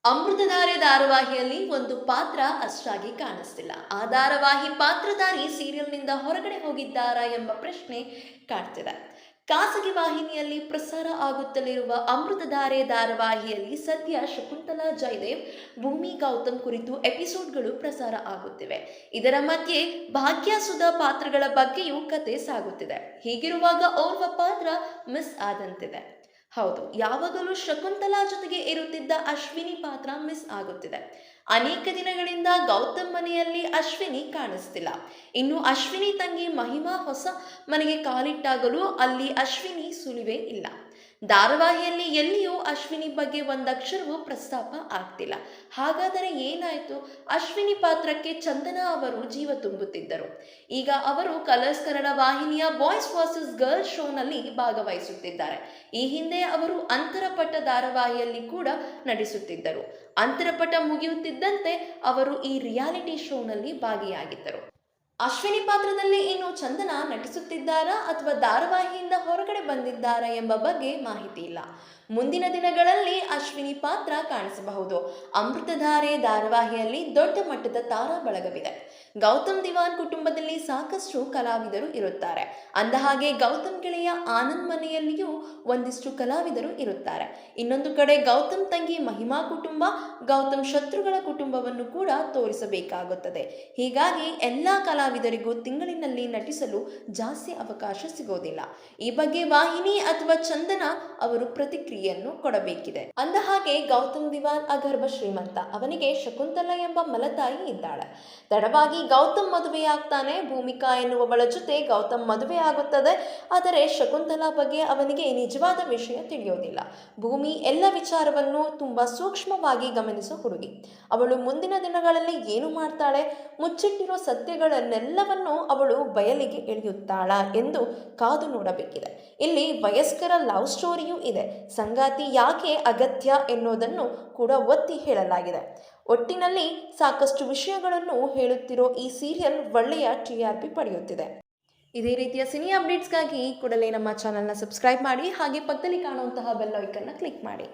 ಅಮೃತಧಾರೆ ಧಾರಾವಾಹಿಯಲ್ಲಿ ಒಂದು ಪಾತ್ರ ಅಷ್ಟಾಗಿ ಕಾಣಿಸ್ತಿಲ್ಲ. ಆ ಧಾರಾವಾಹಿ ಪಾತ್ರಧಾರಿ ಸೀರಿಯಲ್ನಿಂದ ಹೊರಗಡೆ ಹೋಗಿದ್ದಾರಾ ಎಂಬ ಪ್ರಶ್ನೆ ಕಾಡ್ತಿದೆ. ಖಾಸಗಿ ವಾಹಿನಿಯಲ್ಲಿ ಪ್ರಸಾರ ಆಗುತ್ತಲಿರುವ ಅಮೃತಧಾರೆ ಧಾರಾವಾಹಿಯಲ್ಲಿ ಸದ್ಯ ಶಕುಂತಲಾ ಜಯದೇವ್, ಭೂಮಿ ಗೌತಮ್ ಕುರಿತು ಎಪಿಸೋಡ್ಗಳು ಪ್ರಸಾರ ಆಗುತ್ತಿವೆ. ಇದರ ಮಧ್ಯೆ ಭಾಗ್ಯ ಸುಧಾ ಪಾತ್ರಗಳ ಬಗ್ಗೆಯೂ ಕತೆ ಸಾಗುತ್ತಿದೆ. ಹೀಗಿರುವಾಗ ಓರ್ವ ಪಾತ್ರ ಮಿಸ್ ಆದಂತಿದೆ. ಹೌದು, ಯಾವಾಗಲೂ ಶಕುಂತಲಾ ಜೊತೆಗೆ ಇರುತ್ತಿದ್ದ ಅಶ್ವಿನಿ ಪಾತ್ರ ಮಿಸ್ ಆಗುತ್ತಿದೆ. ಅನೇಕ ದಿನಗಳಿಂದ ಗೌತಮ್ ಮನೆಯಲ್ಲಿ ಅಶ್ವಿನಿ ಕಾಣಿಸ್ತಿಲ್ಲ. ಇನ್ನು ಅಶ್ವಿನಿ ತಂಗಿ ಮಹಿಮಾ ಹೊಸ ಮನೆಗೆ ಕಾಲಿಟ್ಟಾಗಲೂ ಅಲ್ಲಿ ಅಶ್ವಿನಿ ಸುಳಿವೇ ಇಲ್ಲ. ಧಾರಾವಾಹಿಯಲ್ಲಿ ಎಲ್ಲಿಯೂ ಅಶ್ವಿನಿ ಬಗ್ಗೆ ಒಂದಕ್ಷರವೂ ಪ್ರಸ್ತಾಪ ಆಗ್ತಿಲ್ಲ. ಹಾಗಾದರೆ ಏನಾಯಿತು? ಅಶ್ವಿನಿ ಪಾತ್ರಕ್ಕೆ ಚಂದನಾ ಅವರು ಜೀವ ತುಂಬುತ್ತಿದ್ದರು. ಈಗ ಅವರು ಕಲರ್ಸ್ ಕನ್ನಡ ವಾಹಿನಿಯ ಬಾಯ್ಸ್ ವರ್ಸಸ್ ಗರ್ಲ್ಸ್ ಶೋನಲ್ಲಿ ಭಾಗವಹಿಸುತ್ತಿದ್ದಾರೆ. ಈ ಹಿಂದೆ ಅವರು ಅಂತರಪಟ ಧಾರಾವಾಹಿಯಲ್ಲಿ ಕೂಡ ನಟಿಸುತ್ತಿದ್ದರು. ಅಂತರಪಟ ಮುಗಿಯುತ್ತಿದ್ದಂತೆ ಅವರು ಈ ರಿಯಾಲಿಟಿ ಶೋನಲ್ಲಿ ಭಾಗಿಯಾಗಿದ್ದರು. ಅಶ್ವಿನಿ ಪಾತ್ರದಲ್ಲಿ ಇನ್ನು ಚಂದನಾ ನಟಿಸುತ್ತಿದ್ದಾರಾ ಅಥವಾ ಧಾರಾವಾಹಿಯಿಂದ ಹೊರಗಡೆ ಬಂದಿದ್ದಾರಾ ಎಂಬ ಬಗ್ಗೆ ಮಾಹಿತಿ ಇಲ್ಲ. ಮುಂದಿನ ದಿನಗಳಲ್ಲಿ ಅಶ್ವಿನಿ ಪಾತ್ರ ಕಾಣಿಸಬಹುದು. ಅಮೃತಧಾರೆ ಧಾರಾವಾಹಿಯಲ್ಲಿ ದೊಡ್ಡ ಮಟ್ಟದ ತಾರಾ ಬಳಗವಿದೆ. ಗೌತಮ್ ದಿವಾನ್ ಕುಟುಂಬದಲ್ಲಿ ಸಾಕಷ್ಟು ಕಲಾವಿದರು ಇರುತ್ತಾರೆ. ಅಂದಹಾಗೆ ಗೌತಮ್ ಗೆಳೆಯ ಆನಂದ್ ಮನೆಯಲ್ಲಿಯೂ ಒಂದಿಷ್ಟು ಕಲಾವಿದರು ಇರುತ್ತಾರೆ. ಇನ್ನೊಂದು ಕಡೆ ಗೌತಮ್ ತಂಗಿ ಮಹಿಮಾ ಕುಟುಂಬ, ಗೌತಮ್ ಶತ್ರುಗಳ ಕುಟುಂಬವನ್ನು ಕೂಡ ತೋರಿಸಬೇಕಾಗುತ್ತದೆ. ಹೀಗಾಗಿ ಎಲ್ಲ ಕಲಾವಿದರಿಗೂ ತಿಂಗಳಿನಲ್ಲಿ ನಟಿಸಲು ಜಾಸ್ತಿ ಅವಕಾಶ ಸಿಗೋದಿಲ್ಲ. ಈ ಬಗ್ಗೆ ವಾಹಿನಿ ಅಥವಾ ಚಂದನಾ ಅವರು ಪ್ರತಿಕ್ರಿಯೆಯನ್ನು ಕೊಡಬೇಕಿದೆ. ಅಂದಹಾಗೆ ಗೌತಮ್ ದಿವಾನ್ ಅಗರ್ಭ ಶ್ರೀಮಂತ. ಅವನಿಗೆ ಶಕುಂತಲಾ ಎಂಬ ಮಲತಾಯಿ ಇದ್ದಾಳೆ. ತಡವಾಗಿ ಗೌತಮ್ ಮದುವೆಯಾಗ್ತಾನೆ. ಭೂಮಿಕಾ ಎನ್ನುವವಳ ಜೊತೆ ಗೌತಮ್ ಮದುವೆ ಆಗುತ್ತದೆ. ಆದರೆ ಶಕುಂತಲಾ ಬಗ್ಗೆ ಅವನಿಗೆ ನಿಜವಾದ ವಿಷಯ ತಿಳಿಯೋದಿಲ್ಲ. ಭೂಮಿ ಎಲ್ಲ ವಿಚಾರವನ್ನು ತುಂಬಾ ಸೂಕ್ಷ್ಮವಾಗಿ ಗಮನಿಸೋ ಹುಡುಗಿ. ಅವಳು ಮುಂದಿನ ದಿನಗಳಲ್ಲಿ ಏನು ಮಾಡ್ತಾಳೆ, ಮುಚ್ಚಿಟ್ಟಿರೋ ಸತ್ಯಗಳನ್ನೆಲ್ಲವನ್ನು ಅವಳು ಬಯಲಿಗೆ ಎಳೆಯುತ್ತಾಳ ಎಂದು ಕಾದು ನೋಡಬೇಕಿದೆ. ಇಲ್ಲಿ ವಯಸ್ಕರ ಲವ್ ಸ್ಟೋರಿಯೂ ಇದೆ. ಸಂಗಾತಿ ಯಾಕೆ ಅಗತ್ಯ ಎನ್ನುವುದನ್ನು ಕೂಡ ಒತ್ತಿ ಹೇಳಲಾಗಿದೆ. ಒಟ್ಟಿನಲ್ಲಿ ಸಾಕಷ್ಟು ವಿಷಯಗಳನ್ನು ಹೇಳುತ್ತಿರೋ ಈ ಸೀರಿಯಲ್ ಒಳ್ಳೆಯ TRP ಪಡೆಯುತ್ತಿದೆ. ಇದೇ ರೀತಿಯ ಸಿನಿ ಅಪ್ಡೇಟ್ಸ್ಗಾಗಿ ಕೂಡಲೇ ನಮ್ಮ ಚಾನಲ್ನ ಸಬ್ಸ್ಕ್ರೈಬ್ ಮಾಡಿ, ಹಾಗೆ ಪಕ್ಕದಲ್ಲಿ ಕಾಣುವಂತಹ ಬೆಲ್ ಐಕನ್ನ ಕ್ಲಿಕ್ ಮಾಡಿ.